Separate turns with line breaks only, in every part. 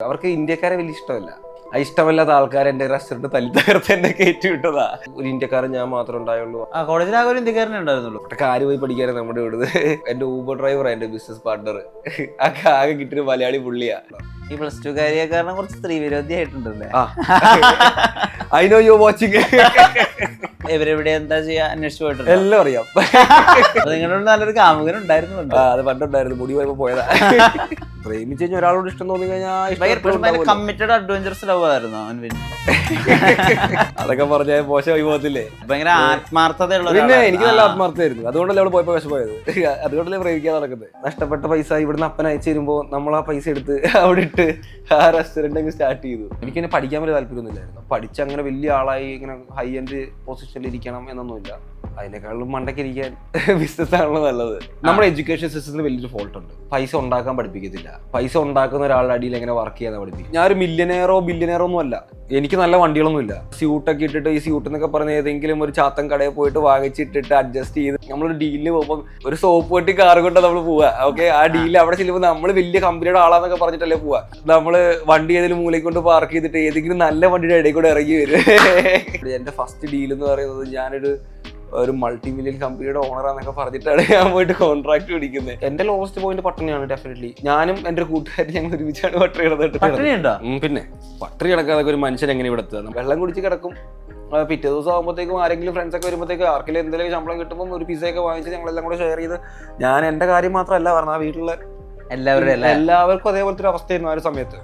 അവർക്ക് ഇന്ത്യക്കാരെ വലിയ ഇഷ്ടമല്ല. ഇഷ്ടമല്ലാത്ത ആൾക്കാരെ എന്റെ റെസ്റ്റോറന്റ് തല്ലി തകർത്ത് എന്നെ കയറ്റി വിട്ടതാ. ഒരു ഇന്ത്യക്കാരൻ ഞാൻ മാത്രമേ ഉണ്ടായുള്ളൂ.
കോളേജിലാകെ ഒരു ഇന്ത്യക്കാരനെ ഉണ്ടായിരുന്നുള്ളൂ.
കാര് പോയി പഠിക്കാനാണ് നമ്മുടെ ഇവിടുന്ന്. എന്റെ ഊബർ ഡ്രൈവറാണ് എന്റെ ബിസിനസ് പാർട്ണർ. ആകെ കിട്ടിയ മലയാളി പുള്ളിയാ.
ഈ പ്ലസ് ടു കാരിയെ കാരണം കുറച്ച് സ്ത്രീ വിരോധി ആയിട്ടുണ്ടല്ലേ?
I know you watching.
ഇവരെവിടെ എന്താ ചെയ്യാ അന്വേഷിച്ചു പോയിട്ടുണ്ട്.
എല്ലാം അറിയാം.
നിങ്ങളുടെ നല്ലൊരു കാമുകൻ ഉണ്ടായിരുന്നു.
അത് പണ്ടുണ്ടായിരുന്നു, മുടി പോയപ്പോ പോയതാ. പ്രേമിച്ച് കഴിഞ്ഞാൽ ഒരാളോട് ഇഷ്ടം തോന്നി കഴിഞ്ഞാൽ
കമ്മിറ്റഡ് അഡ്വഞ്ചറസ് ലവ് ആയിരുന്നു അൻവിൻ.
അതൊക്കെ പറഞ്ഞാൽ മോശമായി പോകത്തില്ലേ?
ഭയങ്കര ആത്മാർത്ഥതയുള്ള.
പിന്നെ എനിക്ക് നല്ല ആത്മാർത്ഥമായിരുന്നു, അതുകൊണ്ടല്ലേ അവിടെ പോയപ്പോ വിഷമമായത്. അതുകൊണ്ടല്ലേ പ്രേമിക്കാൻ നടക്കുന്നത്. നഷ്ടപ്പെട്ട പൈസ ഇവിടുന്ന് അപ്പൻ അയച്ചു തരുമ്പോ നമ്മൾ ആ പൈസ എടുത്ത് അവിടെ ഇട്ട് ആ റെസ്റ്റോറന്റ് അങ്ങ് സ്റ്റാർട്ട് ചെയ്തു. എനിക്കിങ്ങനെ പഠിക്കാൻ വലിയ താല്പര്യമൊന്നുമില്ലായിരുന്നു. പഠിച്ച് അങ്ങനെ വലിയ ആളായി ഇങ്ങനെ ഹൈ എൻഡ് പൊസിഷനിൽ ഇരിക്കണം എന്നൊന്നുമില്ല. അതിനേക്കാളും മണ്ടയ്ക്ക് ഇരിക്കാൻ ബിസിനസ് ആണല്ലോ നല്ലത്. നമ്മുടെ എഡ്യൂക്കേഷൻ സിസ്റ്റത്തിന് വലിയൊരു ഫോൾട്ട് ഉണ്ട്. പൈസ ഉണ്ടാക്കാൻ പഠിപ്പിക്കത്തില്ല. പൈസ ഉണ്ടാക്കുന്ന ഒരാളുടെ അടിയിൽ എങ്ങനെ വർക്ക് ചെയ്യാൻ പഠിപ്പിക്കും. ഞാനൊരു ബില്യനെയറോ ഒന്നും അല്ല. എനിക്ക് നല്ല വണ്ടികളൊന്നും ഇല്ല. സ്യൂട്ടൊക്കെ ഇട്ടിട്ട് ഈ സ്യൂട്ട് എന്നൊക്കെ പറഞ്ഞ ഏതെങ്കിലും ഒരു ചാത്തൻ കടയിൽ പോയിട്ട് വാങ്ങിച്ചിട്ടിട്ട് അഡ്ജസ്റ്റ് ചെയ്ത് നമ്മളൊരു ഡീലിന് പോകുമ്പോൾ ഒരു സോപ്പ് പെട്ടി കാർ കൊണ്ട് നമ്മൾ പോവുക. ഓക്കെ, ആ ഡീലിൽ അവിടെ ചെല്ലുമ്പോൾ നമ്മൾ വലിയ കമ്പനിയുടെ ആളാന്നൊക്കെ പറഞ്ഞിട്ടല്ലേ പോവുക. നമ്മള് വണ്ടി ഏതെങ്കിലും മൂലയ്ക്ക് കൊണ്ട് പാർക്ക് ചെയ്തിട്ട് ഏതെങ്കിലും നല്ല വണ്ടിയുടെ ഇടയിൽ കൂടെ ഇറങ്ങി വരും. എന്റെ ഫസ്റ്റ് ഡീൽ എന്ന് പറയുന്നത് ഞാനൊരു മൾട്ടി മില്യൺ കമ്പനിയുടെ ഓണറാന്നൊക്കെ പറഞ്ഞിട്ടാണ് ഞാൻ പോയിട്ട് കോൺട്രാക്ട് പിടിക്കുന്നത്. എന്റെ ലോവസ്റ്റ് പോയിന്റ് പട്ടിണിയാണ്. ഡെഫിനറ്റ്ലി ഞാനും എന്റെ ഒരു കൂട്ടുകാരും ഞങ്ങൾ ഒരുമിച്ചാണ് പട്ടിണി കിടന്നിട്ട്. പിന്നെ പട്ടിണി കിടക്കാതെ ഒരു മനുഷ്യൻ എങ്ങനെ ഇവിടെ എത്തുക? വെള്ളം കുടിച്ച് കിടക്കും. പിറ്റേ ദിവസം ആകുമ്പോഴത്തേക്കും ആരെങ്കിലും ഫ്രണ്ട്സ് ഒക്കെ വരുമ്പോഴത്തേക്കും ആർക്കെങ്കിലും എന്തെങ്കിലും ശമ്പളം കിട്ടുമ്പോൾ ഒരു പിസയൊക്കെ വാങ്ങിച്ച് ഞങ്ങളെല്ലാം കൂടെ ഷെയർ ചെയ്ത്, ഞാൻ എന്റെ കാര്യം മാത്രമല്ല പറഞ്ഞ ആ വീട്ടിലുള്ള എല്ലാവർക്കും അതേപോലത്തെ ഒരു അവസ്ഥയായിരുന്നു ആ ഒരു സമയത്ത്.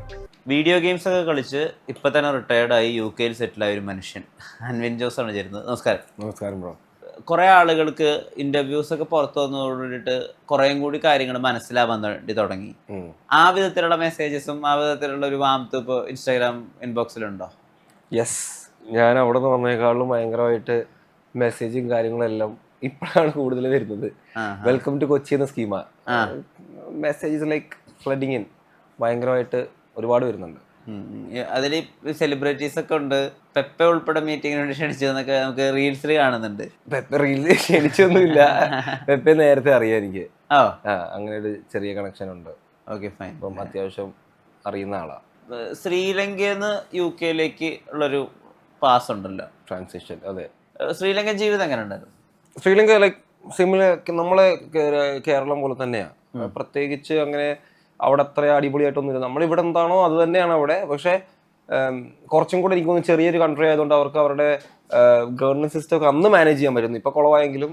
വീഡിയോ ഗെയിംസ് ഒക്കെ കളിച്ച് ഇപ്പൊ തന്നെ റിട്ടയർഡായി UK സെറ്റിലായ ഒരു മനുഷ്യൻ അൻവിൻ ജോസ് ആണ് ചേരുന്നത്. നമസ്കാരം.
നമസ്കാരം ബ്രോ.
കുറെ ആളുകൾക്ക് ഇന്റർവ്യൂസ് ഒക്കെ പുറത്തു വന്നതോടുകൂടിയിട്ട് കുറേയും കൂടി കാര്യങ്ങൾ മനസ്സിലാവാൻ വേണ്ടി തുടങ്ങി. ആ വിധത്തിലുള്ള മെസ്സേജസും ആ വിധത്തിലുള്ള ഒരു വാംത്ത് ഇപ്പോൾ ഇൻസ്റ്റാഗ്രാം ഇൻബോക്സിലുണ്ടോ?
യെസ്, ഞാൻ അവിടെ നിന്ന് വന്നേക്കാളും ഭയങ്കരമായിട്ട് മെസ്സേജും കാര്യങ്ങളും എല്ലാം ഇപ്പോഴാണ് കൂടുതൽ വരുന്നത്. വെൽക്കം ടു കൊച്ചി എന്ന schema. Messages like flooding in ഭയങ്കരമായിട്ട് ഒരുപാട് വരുന്നുണ്ട്.
അതിൽ സെലിബ്രിറ്റീസ് ഒക്കെ ഉണ്ട്. പെപ്പ ഉൾപ്പെടെ മീറ്റിങ്ങിന് വേണ്ടി ക്ഷണിച്ചതെന്നൊക്കെ നമുക്ക് റീൽസിൽ കാണുന്നുണ്ട്.
Peppa reels ക്ഷണിച്ചൊന്നുമില്ല. പെപ്പ നേരത്തെ അറിയാം എനിക്ക്. അങ്ങനെ ഒരു ചെറിയ കണക്ഷൻ ഉണ്ട്.
Okay, fine.
അപ്പം അത്യാവശ്യം അറിയുന്ന ആളാ.
ശ്രീലങ്കന്ന് UK ഉള്ളൊരു പാസ് ഉണ്ടല്ലോ,
ട്രാൻസിഷൻ. അതെ.
ശ്രീലങ്കൻ ജീവിതം എങ്ങനെ ഉണ്ടായിരുന്നു?
ശ്രീലങ്ക ലൈക്ക് സിമിലർ നമ്മളെ കേരളം പോലെ തന്നെയാ. പ്രത്യേകിച്ച് അങ്ങനെ അവിടെ അത്ര അടിപൊളിയായിട്ടൊന്നുമില്ല. നമ്മളിവിടെ എന്താണോ അത് തന്നെയാണ് അവിടെ. പക്ഷെ കുറച്ചും കൂടെ എനിക്ക് തോന്നുന്നു ചെറിയൊരു കൺട്രി ആയതുകൊണ്ട് അവർക്ക് അവരുടെ ഗവൺമെന്റ് സിസ്റ്റം ഒക്കെ അന്ന് മാനേജ് ചെയ്യാൻ പറ്റുന്നു. ഇപ്പൊ കുളവായെങ്കിലും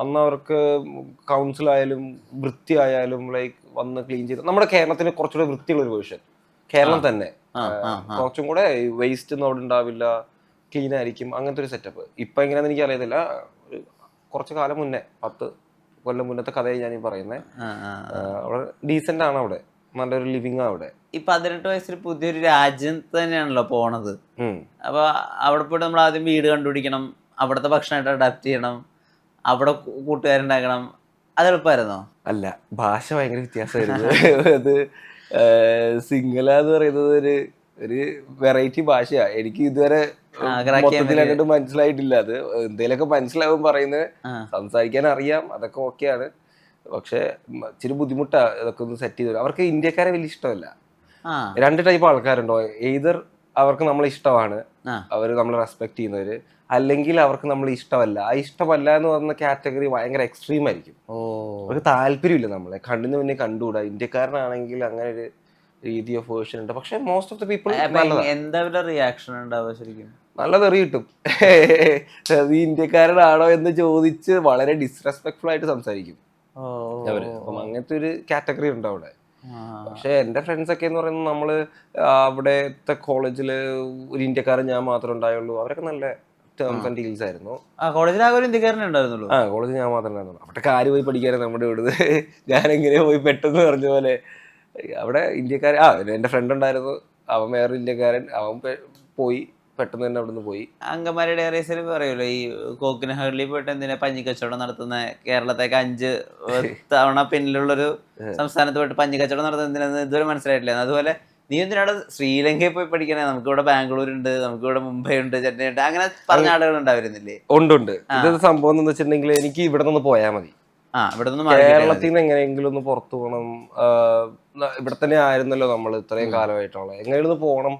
അന്ന് അവർക്ക് കൗൺസിൽ ആയാലും വൃത്തി ആയാലും ലൈക്ക് വന്ന് ക്ലീൻ ചെയ്ത്. നമ്മുടെ കേരളത്തിന് കുറച്ചുകൂടെ വൃത്തിയുള്ള ഒരു വേർഷൻ കേരളം തന്നെ. കുറച്ചും കൂടെ വേസ്റ്റ് ഒന്നും അവിടെ ഉണ്ടാവില്ല, ക്ലീൻ ആയിരിക്കും, അങ്ങനത്തെ ഒരു സെറ്റപ്പ്. ഇപ്പൊ എങ്ങനെയാണെന്ന് എനിക്ക് അറിയത്തില്ല. കുറച്ച് കാലം മുന്നേ 10 കൊല്ലം മുന്നത്തെ കഥയായി ഞാൻ പറയുന്നത്. അവിടെ ഡീസന്റ് ആണ്, അവിടെ നല്ലൊരു ലിവിങ് അവിടെ.
ഈ 18 വയസ്സിൽ പുതിയൊരു രാജ്യം തന്നെയാണല്ലോ പോണത്. അപ്പൊ അവിടെ പോയിട്ട് നമ്മൾ ആദ്യം വീട് കണ്ടുപിടിക്കണം, അവിടുത്തെ ഭക്ഷണമായിട്ട് അഡാപ്റ്റ് ചെയ്യണം, അവിടെ കൂട്ടുകാരുണ്ടാക്കണം. അത് എളുപ്പമായിരുന്നോ?
അല്ല, ഭാഷ ഭയങ്കര വ്യത്യാസമായിരുന്നു. അത് സിംഗല എന്ന് പറയുന്നത് ഒരു വെറൈറ്റി ഭാഷയാ. എനിക്ക് ഇതുവരെ മൊത്തത്തിൽ അങ്ങോട്ട് മനസ്സിലായിട്ടില്ല. അത് എന്തേലൊക്കെ മനസ്സിലാവും പറയുന്നത്, സംസാരിക്കാൻ അറിയാം, അതൊക്കെ ഓക്കെയാണ്. പക്ഷെ ഇച്ചിരി ബുദ്ധിമുട്ടാ ഇതൊക്കെ ഒന്ന് സെറ്റ് ചെയ്ത്. അവർക്ക് ഇന്ത്യക്കാരെ വലിയ ഇഷ്ടമല്ല. 2 ടൈപ്പ് ആൾക്കാരുണ്ടോ. എയ്തർ അവർക്ക് നമ്മളെ ഇഷ്ടമാണ്, അവർ നമ്മളെ റെസ്പെക്ട് ചെയ്യുന്നവര്, അല്ലെങ്കിൽ അവർക്ക് നമ്മൾ ഇഷ്ടമല്ല. ആ ഇഷ്ടമല്ല എന്ന് പറഞ്ഞ കാറ്റഗറി ഭയങ്കര എക്സ്ട്രീം ആയിരിക്കും. അവർക്ക് താല്പര്യമില്ല, നമ്മളെ കണ്ണിന് മുന്നേ കണ്ടുകൂടാ. ഇന്ത്യക്കാരനാണെങ്കിൽ അങ്ങനെ ഒരു രീതി ഓഫ് വേർഷൻ ഉണ്ട്. പക്ഷെ മോസ്റ്റ് ഓഫ് ദ പീപ്പിൾ
എന്താ റിയാക്ഷൻ ഉണ്ടാവുക? ശരിക്കും നല്ല
തെറി കിട്ടും. നീ ഇന്ത്യക്കാരനാണോ എന്ന് ചോദിച്ച് വളരെ ഡിസ്റെസ്പെക്ട്ഫുൾ ആയിട്ട് സംസാരിക്കും അവര്. അപ്പം അങ്ങനത്തെ ഒരു കാറ്റഗറി ഉണ്ട് അവിടെ. പക്ഷെ എന്റെ ഫ്രണ്ട്സ് ഒക്കെ എന്ന് പറയുന്നത് നമ്മള് അവിടത്തെ കോളേജില് ഒരു ഇന്ത്യക്കാരൻ ഞാൻ മാത്രമേ ഉണ്ടായുള്ളൂ. അവരൊക്കെ നല്ല ടേംസ് ആൻഡ് ഡീൽസ് ആയിരുന്നു.
കോളേജിൽ ആകെ ഒരു ഇന്ത്യക്കാരനെ ഉണ്ടായിരുന്നുള്ളൂ.
കോളേജിൽ ഞാൻ മാത്രമേ ഉണ്ടായിരുന്നുള്ളൂ. അവിടെ കാര് പോയി പഠിക്കാനും നമ്മുടെ ഇവിടുന്ന് ഞാൻ എങ്ങനെയോ പോയി പെട്ടെന്ന് പറഞ്ഞ പോലെ അവിടെ ഇന്ത്യക്കാരൻ. എന്റെ ഫ്രണ്ട് ഉണ്ടായിരുന്നു, അവൻ വേറെ ഇന്ത്യക്കാരൻ. അവൻ പോയി പെട്ടെന്ന് തന്നെ അവിടുന്ന് പോയി.
അങ്കമാലിയുടെ ഏറിയസിൽ പറയുമല്ലോ, ഈ കോക്കിനഹള്ളിയിൽ പോയിട്ട് എന്തിനാ പഞ്ഞിക്കച്ചവടം നടത്തുന്ന, കേരളത്തേക്ക് 5 തവണ പിന്നിലുള്ളൊരു സംസ്ഥാനത്ത് പോയിട്ട് പഞ്ഞിക്കച്ചവടം നടത്തുന്ന എന്തിനാന്ന് ഇതുവരെ മനസ്സിലായിട്ടില്ല. അതുപോലെ നീ എന്തിനാണ് ശ്രീലങ്കയിൽ പോയി പഠിക്കണേ? നമുക്കിവിടെ ബാംഗ്ലൂർ ഉണ്ട്, നമുക്കിവിടെ മുംബൈ ഉണ്ട്, ചെന്നൈ ഉണ്ട്, അങ്ങനെ പറഞ്ഞ ആളുകൾ ഉണ്ടായിരുന്നില്ലേ?
ഉണ്ട്. ഇത് സംഭവം എന്ന് വെച്ചിട്ടുണ്ടെങ്കിൽ എനിക്ക് ഇവിടെ നിന്ന് പോയാൽ മതി.
ഇവിടെ നിന്ന്
കേരളത്തിൽ നിന്ന് എങ്ങനെയെങ്കിലും ഒന്ന് പുറത്തു പോകണം. ഇവിടെ തന്നെ ആയിരുന്നല്ലോ നമ്മൾ ഇത്രയും കാലമായിട്ടുള്ള, എങ്ങനെയും ഒന്ന് പോകണം.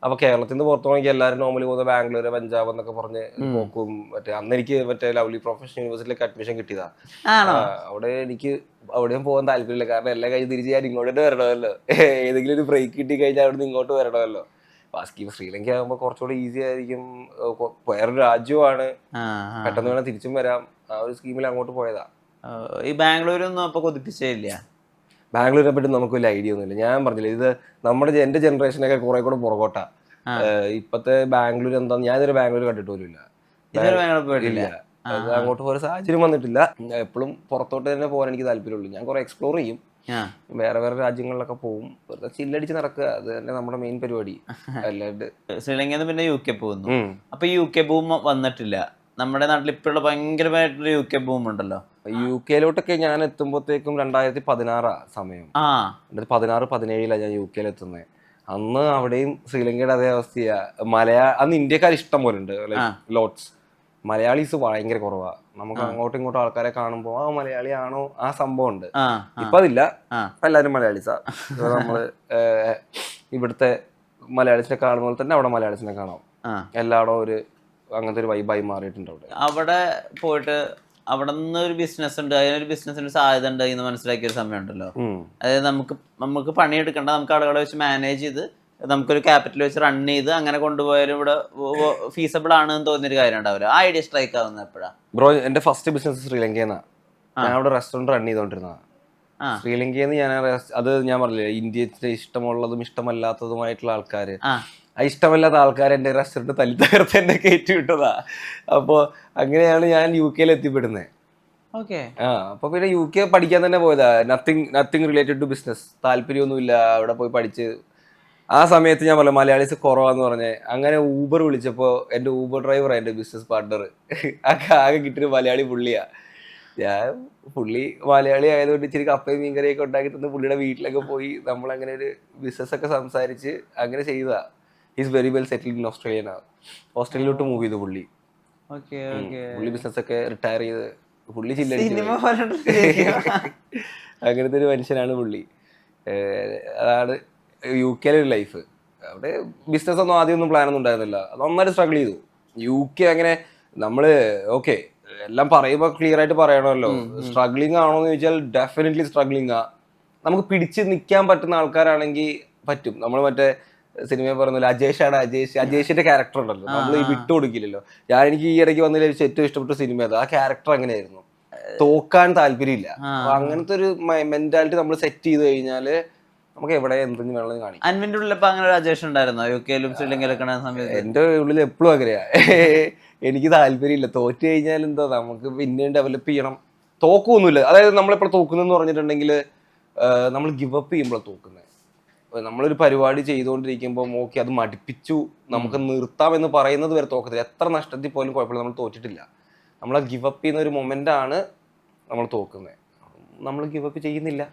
അപ്പൊ കേരളത്തിൽ നിന്ന് പുറത്തു പോകണമെങ്കിൽ എല്ലാവരും നോർമലി പോകുന്നത് ബാംഗ്ലൂർ, പഞ്ചാബ് എന്നൊക്കെ പറഞ്ഞ് പോക്കും. അന്ന് എനിക്ക് ലവ്ലി പ്രൊഫഷണൽ യൂണിവേഴ്സിറ്റിയിലേക്ക് അഡ്മിഷൻ കിട്ടിയതാ. അവിടെ എനിക്ക് അവിടെയും പോകാൻ താല്പര്യമില്ല. കാരണം എല്ലാം കഴിഞ്ഞ് തിരിച്ച് ഞാൻ ഇങ്ങോട്ട് വരണമല്ലോ. ഏതെങ്കിലും ഒരു ബ്രേക്ക് കിട്ടി കഴിഞ്ഞാൽ അവിടെ നിന്ന് ഇങ്ങോട്ട് വരണമല്ലോ. ബാക്കി ശ്രീലങ്ക ആകുമ്പോൾ കുറച്ചുകൂടെ ഈസി ആയിരിക്കും. വേറൊരു രാജ്യമാണ്, പെട്ടെന്ന് വേണം തിരിച്ചും വരാം. ആ ഒരു സ്കീമിൽ അങ്ങോട്ട് പോയതാ.
ഈ ബാംഗ്ലൂരൊന്നും അപ്പൊ കൊതിപ്പിച്ചേ ഇല്ല?
ബാംഗ്ലൂരിനെ പറ്റി നമുക്ക് വലിയ ഐഡിയ ഒന്നുമില്ല. ഞാൻ പറഞ്ഞില്ല, ഇത് എന്റെ ജനറേഷനൊക്കെ കുറെ കൂടെ പുറകോട്ടാ. ഇപ്പത്തെ ബാംഗ്ലൂർ എന്താന്ന് ഞാൻ ഇതൊരു ബാംഗ്ലൂർ കണ്ടിട്ട് പോലും ഇല്ല. അങ്ങോട്ട് പോയ സാഹചര്യം വന്നിട്ടില്ല. എപ്പോഴും പുറത്തോട്ട് തന്നെ പോകാൻ എനിക്ക് താല്പര്യമുള്ളൂ. ഞാൻ കുറെ എക്സ്പ്ലോർ ചെയ്യും, വേറെ വേറെ രാജ്യങ്ങളിലൊക്കെ പോകും, വെറുതെ ചില്ലടിച്ച് നടക്കുക. അത് തന്നെ നമ്മുടെ മെയിൻ പരിപാടി. അല്ലാണ്ട്
ശ്രീലങ്കയിൽ പിന്നെ UK പോകുന്നു. അപ്പൊ UK ബൂം വന്നിട്ടില്ല നമ്മുടെ നാട്ടിൽ? ഇപ്പോഴുള്ള ഭയങ്കരമായിട്ടുള്ള UK ബൂം ഉണ്ടല്ലോ.
UK ഞാൻ എത്തുമ്പോഴത്തേക്കും 2016 സമയം. 2016-17 ഞാൻ UK എത്തുന്നത്. അന്ന് അവിടെയും ശ്രീലങ്കയുടെ അതേ അവസ്ഥയാ. അന്ന് ഇന്ത്യക്കാർ ഇഷ്ടം പോലെ ഉണ്ട്, ലോട്ട്സ്. മലയാളീസ് ഭയങ്കര കുറവാ. നമുക്ക് അങ്ങോട്ടും ഇങ്ങോട്ടും ആൾക്കാരെ കാണുമ്പോ ആ മലയാളിയാണോ ആ സംഭവം ഉണ്ട്. ഇപ്പൊ അതില്ല, എല്ലാരും മലയാളീസാ. നമ്മള് ഇവിടുത്തെ മലയാളീസിനെ കാണുന്ന പോലെ തന്നെ അവിടെ മലയാളീസിനെ കാണാം. എല്ലായിടവും ഒരു അങ്ങനത്തെ ഒരു വൈബായി മാറിയിട്ടുണ്ട് അവിടെ.
അവിടെ പോയിട്ട് അവിടെ നിന്ന് ഒരു ബിസിനസ് ഉണ്ട്, അതിനൊരു ബിസിനസ്സിന് സാധ്യത ഉണ്ട് എന്ന് മനസ്സിലാക്കിയ ഒരു സമയം ഉണ്ടല്ലോ. അതായത് നമുക്ക് പണിയെടുക്കണ്ട, നമുക്ക് ആളുകളെ വെച്ച് മാനേജ് ചെയ്ത് നമുക്കൊരു ക്യാപിറ്റൽ വെച്ച് റൺ ചെയ്ത് അങ്ങനെ കൊണ്ടുപോയാലും ഇവിടെ ഫീസബിൾ ആണെന്ന് തോന്നിയൊരു കാര്യം ഉണ്ടാവില്ല. ആ ഐഡിയ സ്ട്രൈക്ക് ആവുന്നത് എപ്പോഴാ?
ബ്രോ, എന്റെ ഫസ്റ്റ് ബിസിനസ് ശ്രീലങ്കയിൽ നിന്നാണ്. ഞാൻ അവിടെ റെസ്റ്റോറന്റ് റൺ ചെയ്തോണ്ടിരുന്നതാണ്. ശ്രീലങ്കയിൽ നിന്ന് ഞാൻ പറഞ്ഞില്ലേ, ഇന്ത്യയിൽ ഇഷ്ടമുള്ളതും ഇഷ്ടമല്ലാത്തതുമായിട്ടുള്ള ആൾക്കാര്, ഇഷ്ടമല്ലാത്ത ആൾക്കാർ എൻ്റെ റെസ്റ്റോറൻറ്റ് തല്ലി തകർത്ത് എന്നെ കയറ്റി വിട്ടതാ. അപ്പോൾ അങ്ങനെയാണ് ഞാൻ UK എത്തിപ്പെടുന്നത്. അപ്പൊ പിന്നെ UK പഠിക്കാൻ തന്നെ പോയതാ. Nothing related to business. താല്പര്യമൊന്നുമില്ല. അവിടെ പോയി പഠിച്ച് ആ സമയത്ത് ഞാൻ പറഞ്ഞു മലയാളീസ് കുറവാന്ന് പറഞ്ഞ്. അങ്ങനെ ഊബർ വിളിച്ചപ്പോൾ എൻ്റെ ഊബർ ഡ്രൈവർ എൻ്റെ ബിസിനസ് പാർട്ണർ ആകെ കിട്ടിയൊരു മലയാളി പുള്ളിയാ. പുള്ളി മലയാളി ആയതുകൊണ്ട് ഇച്ചിരി കപ്പയും മീൻകറിയൊക്കെ ഉണ്ടാക്കി തന്ന് പുള്ളിയുടെ വീട്ടിലൊക്കെ പോയി നമ്മളങ്ങനെ ഒരു ബിസിനസ് ഒക്കെ സംസാരിച്ച് അങ്ങനെ ചെയ്തതാ. Is very well settled in Australia. ഓസ്ട്രേലിയയിലോട്ട് മൂവ് ചെയ്തു പുള്ളി. പുള്ളി ബിസിനസ് ഒക്കെ റിട്ടയർ ചെയ്ത് പുള്ളി ചില്ലടിച്ച് അങ്ങനത്തെ ഒരു മനുഷ്യനാണ് പുള്ളി. അതാണ് UK ഒരു ലൈഫ്. അവിടെ ബിസിനസ് ഒന്നും ആദ്യമൊന്നും പ്ലാനൊന്നും ഉണ്ടായിരുന്നില്ല. അത് നന്നായിട്ട് സ്ട്രഗിൾ ചെയ്തു. UK അങ്ങനെ നമ്മള് എല്ലാം പറയുമ്പോൾ ക്ലിയർ ആയിട്ട് പറയണമല്ലോ. സ്ട്രഗ്ലിംഗ് ആണോ എന്ന് ചോദിച്ചാൽ ഡെഫിനറ്റ്ലി സ്ട്രഗ്ലിംഗ് ആ. നമുക്ക് പിടിച്ച് നിൽക്കാൻ പറ്റുന്ന ആൾക്കാരാണെങ്കിൽ പറ്റും. നമ്മൾ മറ്റേ സിനിമയിൽ പറഞ്ഞല്ലോ, അജേഷിന്റെ ക്യാരക്ടർ ഉണ്ടല്ലോ, നമ്മൾ ഈ വിട്ടുകൊടുക്കില്ലല്ലോ. എനിക്ക് ഈ ഇടയ്ക്ക് വന്നതിൽ ഏറ്റവും ഇഷ്ടപ്പെട്ട സിനിമ അത്. ആ ക്യാരക്ടർ അങ്ങനെയായിരുന്നു, തോക്കാൻ താല്പര്യമില്ല. അപ്പൊ അങ്ങനത്തെ ഒരു മെന്റാലിറ്റി നമ്മൾ സെറ്റ് ചെയ്ത് കഴിഞ്ഞാല് നമുക്ക് എവിടെ എന്തെങ്കിലും വേണമെന്ന് കാണിക്കും.
അൻവിന്റെ ഉള്ളിൽ അങ്ങനെ രാജേഷ് ഉണ്ടായിരുന്നോ UK-ലും ശ്രീലങ്കയിലൊക്കെ സമയത്ത്?
എന്റെ ഉള്ളിൽ എപ്പോഴും അങ്ങനെയാ. എനിക്ക് താല്പര്യമില്ല. തോറ്റു കഴിഞ്ഞാൽ എന്താ, നമുക്ക് പിന്നെയും ഡെവലപ്പ് ചെയ്യണം. തോക്കൊന്നുമില്ല. അതായത് നമ്മളെപ്പോൾ തോക്കുന്നെന്ന് പറഞ്ഞിട്ടുണ്ടെങ്കിൽ നമ്മൾ ഗിവ് അപ്പ് ചെയ്യുമ്പോഴാണ് തോക്കുന്നത്. നമ്മളൊരു പരിപാടി ചെയ്തുകൊണ്ടിരിക്കുമ്പോൾ ഓക്കെ അത് മടുപ്പിച്ചു, നമുക്ക് നിർത്താമെന്ന് പറയുന്നത് വരെ തോക്കത്തില്ല. എത്ര നഷ്ടത്തിൽ പോലും കുഴപ്പമില്ല, നമ്മൾ തോറ്റിട്ടില്ല. നമ്മൾ ഗിവ് അപ്പ് ചെയ്യുന്ന ഒരു മൊമെന്റ് ആണ് നമ്മൾ തോക്കുന്നത്. നമ്മൾ ഗിവ് അപ്പ് ചെയ്യുന്നില്ല.